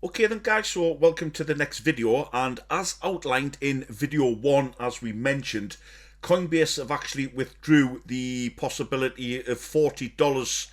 Okay then guys, so welcome to the next video, and as outlined in video 1, as we mentioned, Coinbase have actually withdrew the possibility of $40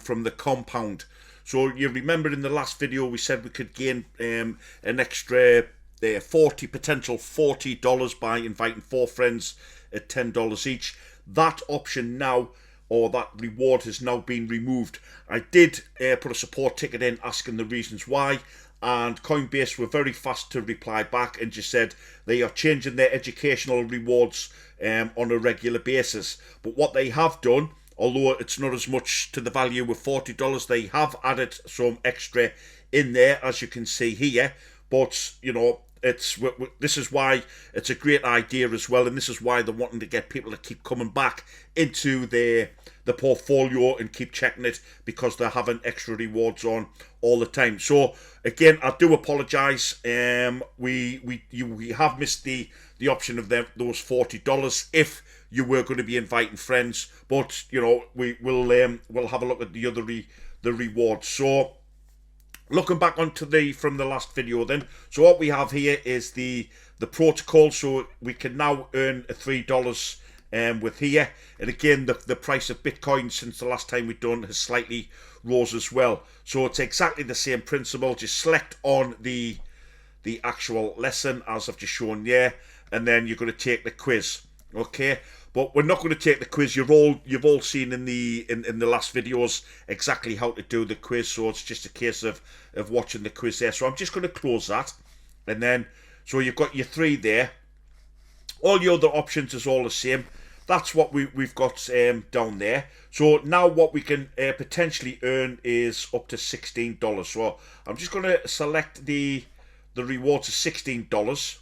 from the compound. So you remember in the last video we said we could gain an extra potential $40 by inviting 4 friends at $10 each. That option now, or that reward, has now been removed. I did put a support ticket in asking the reasons why, and Coinbase were very fast to reply back and just said they are changing their educational rewards on a regular basis. But what they have done, although it's not as much to the value of $40, they have added some extra in there, as you can see here. But you know, this is why it's a great idea as well, and this is why they're wanting to get people to keep coming back into the portfolio and keep checking it, because they're having extra rewards on all the time. So again, I do apologise. We have missed the option of those $40 if you were going to be inviting friends, but you know, we'll have a look at the other rewards. So looking back onto from the last video then, so what we have here is the protocol. So we can now earn a $3 with here, and again the price of Bitcoin since the last time we've done has slightly rose as well. So it's exactly the same principle. Just select on the actual lesson as I've just shown there, and then you're going to take the quiz. Okay, but we're not going to take the quiz. You've all seen in the last videos exactly how to do the quiz, so it's just a case of watching the quiz there. So I'm just going to close that, and then so you've got your 3 there. All your other options is all the same. That's what we've got down there. So now what we can potentially earn is up to $16. So I'm just going to select the rewards of $16.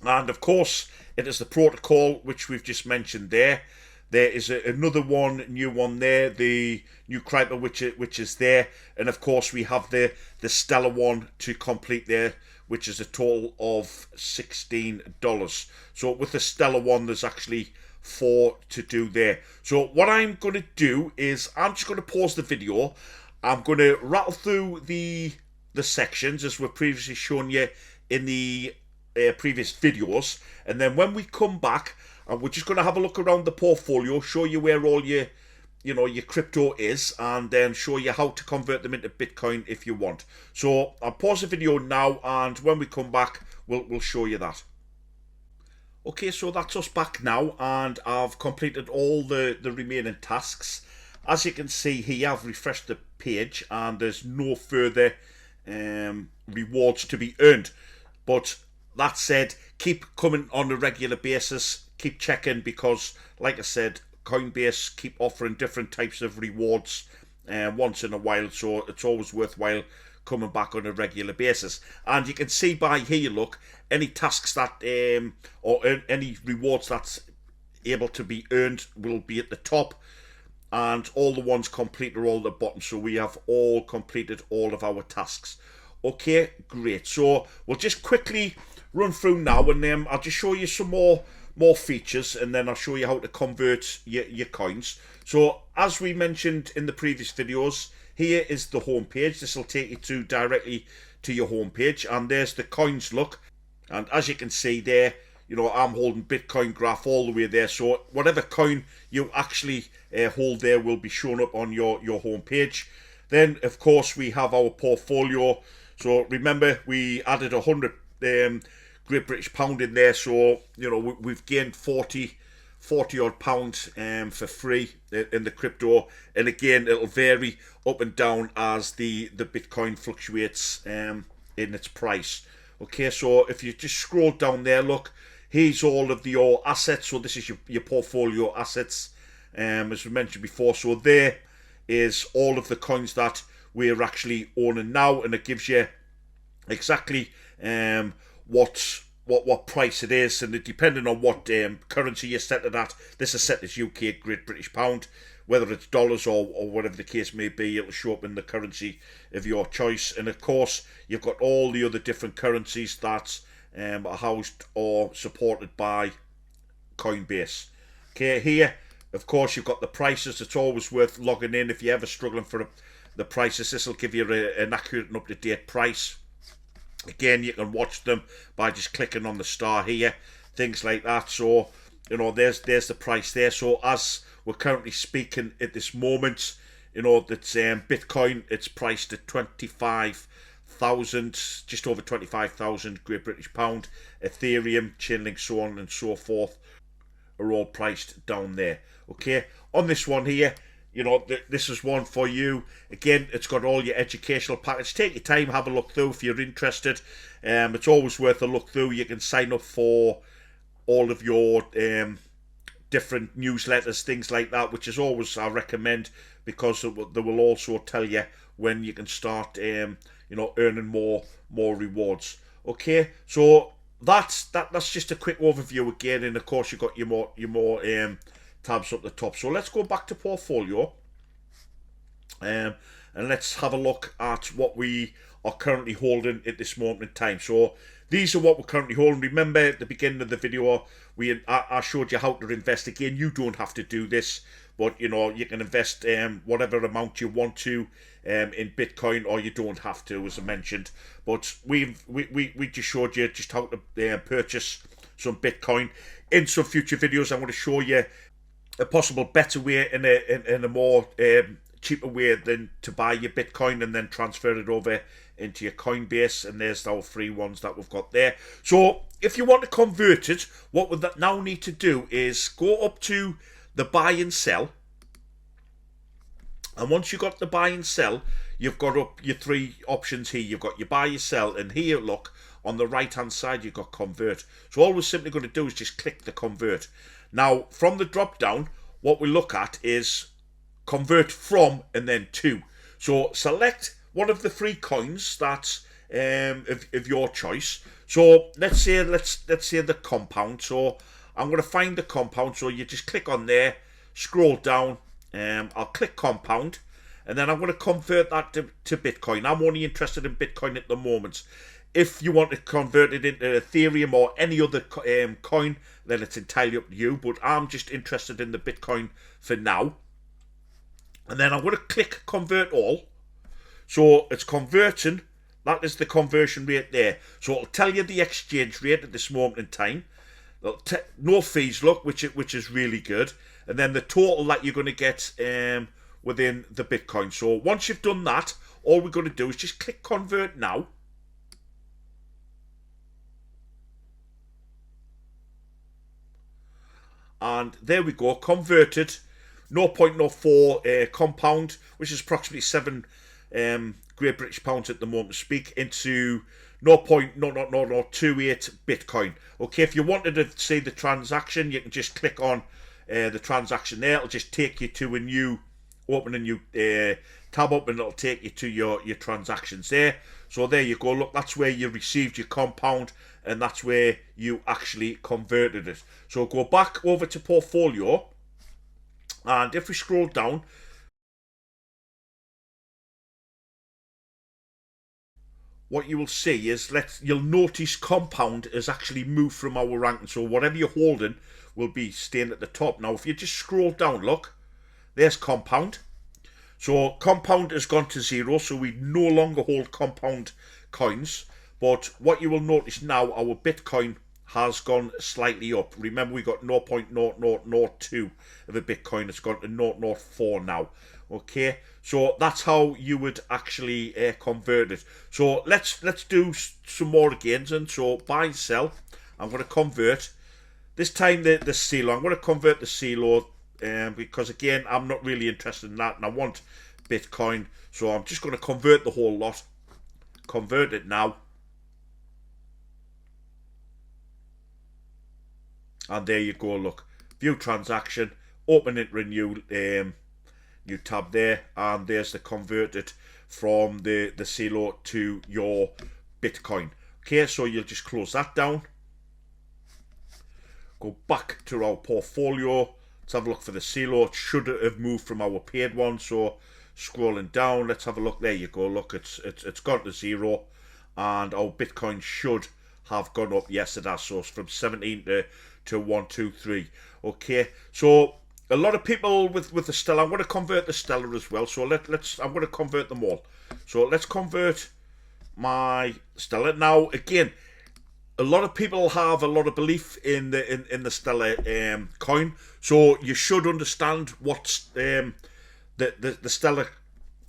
And of course, it is the protocol which we've just mentioned there. There is another new one there, the new Kryper, which is there, and of course we have the Stellar one to complete there, which is a total of $16. So with the Stellar one, there's actually 4 to do there. So what I'm going to do is I'm just going to pause the video. I'm going to rattle through the sections as we've previously shown you in the previous videos, and then when we come back, we're just going to have a look around the portfolio, show you where all your crypto is, and then show you how to convert them into Bitcoin if you want. So I'll pause the video now, and when we come back, we'll show you that. Okay, so that's us back now, and I've completed all the remaining tasks. As you can see here, I've refreshed the page, and there's no further rewards to be earned. But that said, keep coming on a regular basis, keep checking, because like I said, Coinbase keep offering different types of rewards once in a while, so it's always worthwhile coming back on a regular basis. And you can see by here, look, any tasks that or any rewards that's able to be earned will be at the top, and all the ones complete are all at the bottom. So we have all completed all of our tasks. Okay, great. So we'll just quickly run through now, and then I'll just show you some more features, and then I'll show you how to convert your coins. So as we mentioned in the previous videos, here is the home page. This will take you directly to your home page, and there's the coins, look. And as you can see there, you know, I'm holding Bitcoin graph all the way there, so whatever coin you actually hold there will be shown up on your home page. Then of course we have our portfolio. So remember, we added 100 Great British Pound in there, so you know we've gained 40 odd pounds for free in the crypto, and again it'll vary up and down as the Bitcoin fluctuates in its price. Okay, so if you just scroll down there, look, here's all of your assets. So this is your portfolio assets, as we mentioned before. So there is all of the coins that we're actually owning now, and it gives you exactly what price it is, and depending on what currency you're set it at. This is set as UK Great British Pound. Whether it's dollars or whatever the case may be, it'll show up in the currency of your choice. And of course, you've got all the other different currencies that are housed or supported by Coinbase. Okay, here, of course, you've got the prices. It's always worth logging in if you're ever struggling for the prices. This will give you an accurate and up-to-date price. Again, you can watch them by just clicking on the star here, things like that. So, you know, there's the price there. So as we're currently speaking at this moment, you know, that's Bitcoin, it's priced at 25,000, just over 25,000 Great British Pound. Ethereum, Chainlink, so on and so forth, are all priced down there. Okay, on this one here, you know, this is one for you. Again, it's got all your educational package. Take your time, have a look through if you're interested. It's always worth a look through. You can sign up for all of your different newsletters, things like that, which is always I recommend, because they will also tell you when you can start, you know, earning more rewards. Okay, so that's just a quick overview again, and of course you've got your more tabs up the top. So let's go back to portfolio, and let's have a look at what we are currently holding at this moment in time. So these are what we're currently holding. Remember at the beginning of the video, I showed you how to invest. Again, you don't have to do this, but you know, you can invest whatever amount you want to in Bitcoin, or you don't have to, as I mentioned. But we just showed you just how to purchase some Bitcoin. In some future videos, I'm going to show you a possible better way, in a more cheaper way than to buy your Bitcoin and then transfer it over into your Coinbase. And there's our free ones that we've got there. So if you want to convert it, what we now need to do is go up to the buy and sell. And once you've got the buy and sell, you've got up your three options here. You've got your buy, your sell, and here, look, on the right hand side you've got convert. So all we're simply going to do is just click the convert. Now from the drop down, what we look at is convert from and then to. So select one of the three coins that's of your choice. So let's say the compound. So I'm going to find the compound. So you just click on there, scroll down, I'll click compound, and then I'm going to convert that to Bitcoin. I'm only interested in Bitcoin at the moment. If you want to convert it into Ethereum or any other coin, then it's entirely up to you. But I'm just interested in the Bitcoin for now. And then I'm going to click convert all. So it's converting. That is the conversion rate there. So it'll tell you the exchange rate at this moment in time. No fees, look, which is really good. And then the total that you're going to get within the Bitcoin. So once you've done that, all we're going to do is just click convert now. And there we go, converted 0.04 compound, which is approximately 7 Great British Pounds at the moment speak, into 0.00028 Bitcoin. Okay, if you wanted to see the transaction, you can just click on the transaction there. It'll just take you to a new, open a new tab up, and it'll take you to your transactions there. So there you go, look, that's where you received your compound, and that's where you actually converted it. So go back over to portfolio, and if we scroll down, what you will see is, you'll notice compound has actually moved from our ranking. So whatever you're holding will be staying at the top. Now if you just scroll down, look, there's compound. So compound has gone to 0, so we no longer hold compound coins. But what you will notice now, our Bitcoin has gone slightly up. Remember, we got 0.0002 of a Bitcoin. It's gone to 0.04 now. Okay, so that's how you would actually convert it. So let's do some more again. And so buy and sell, I'm going to convert. This time the CELO, I'm going to convert the CELO because again, I'm not really interested in that, and I want Bitcoin. So I'm just going to convert the whole lot. Convert it now. And there you go, look, view transaction, open it, renew, new tab there, and there's the converted from the CELO to your Bitcoin. Okay, so you'll just close that down, go back to our portfolio, let's have a look for the CELO. It should have moved from our paid one, so scrolling down, let's have a look. There you go, look, it's gone to 0, and our Bitcoin should have gone up. Yes, it has. So it's from 17 to 123. Okay, so a lot of people with the Stellar. I'm going to convert the Stellar as well. So let's. I'm going to convert them all. So let's convert my Stellar now. Again, a lot of people have a lot of belief in the Stellar coin. So you should understand what the Stellar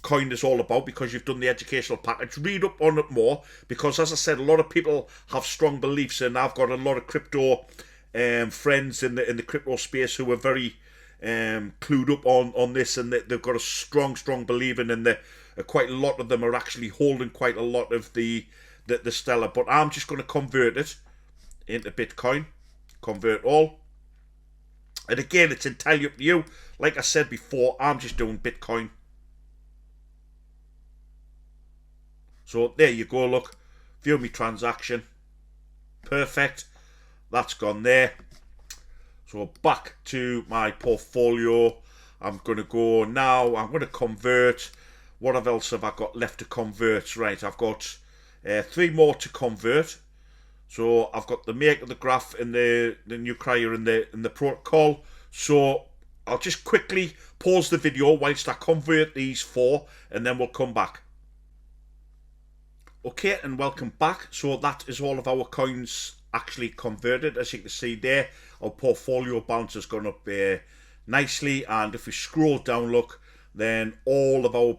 coin is all about, because you've done the educational package. Read up on it more, because as I said, a lot of people have strong beliefs, and I've got a lot of crypto friends in the crypto space who are very clued up on this, and they've got a strong believing in the quite a lot of them are actually holding quite a lot of the Stellar. But I'm just going to convert it into Bitcoin, convert all, and again, it's entirely up to you. Like I said before, I'm just doing Bitcoin. So there you go, look, view me transaction, perfect, that's gone there. So back to my portfolio, I'm going to go now, I'm going to convert. What else have I got left to convert? Right, I've got 3 more to convert. So I've got the make of the graph and the new cryer in the protocol. So I'll just quickly pause the video whilst I convert these 4, and then we'll come back. Okay, and welcome back. So that is all of our coins actually converted. As you can see there, our portfolio balance has gone up nicely, and if we scroll down, look, then all of our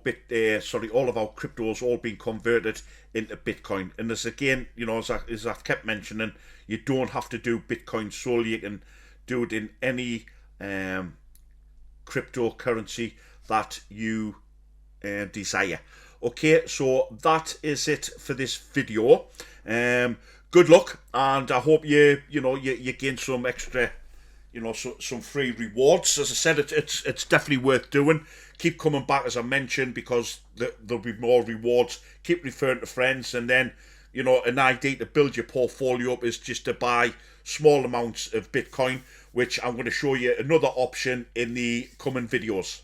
all of our cryptos all been converted into Bitcoin. And as again, you know, as I've kept mentioning, you don't have to do Bitcoin solely. You can do it in any cryptocurrency that you desire. Okay, so that is it for this video. Good luck, and I hope you gain some extra, some free rewards. As I said, it's definitely worth doing. Keep coming back, as I mentioned, because there'll be more rewards. Keep referring to friends, and then an idea to build your portfolio up is just to buy small amounts of Bitcoin, which I'm going to show you another option in the coming videos.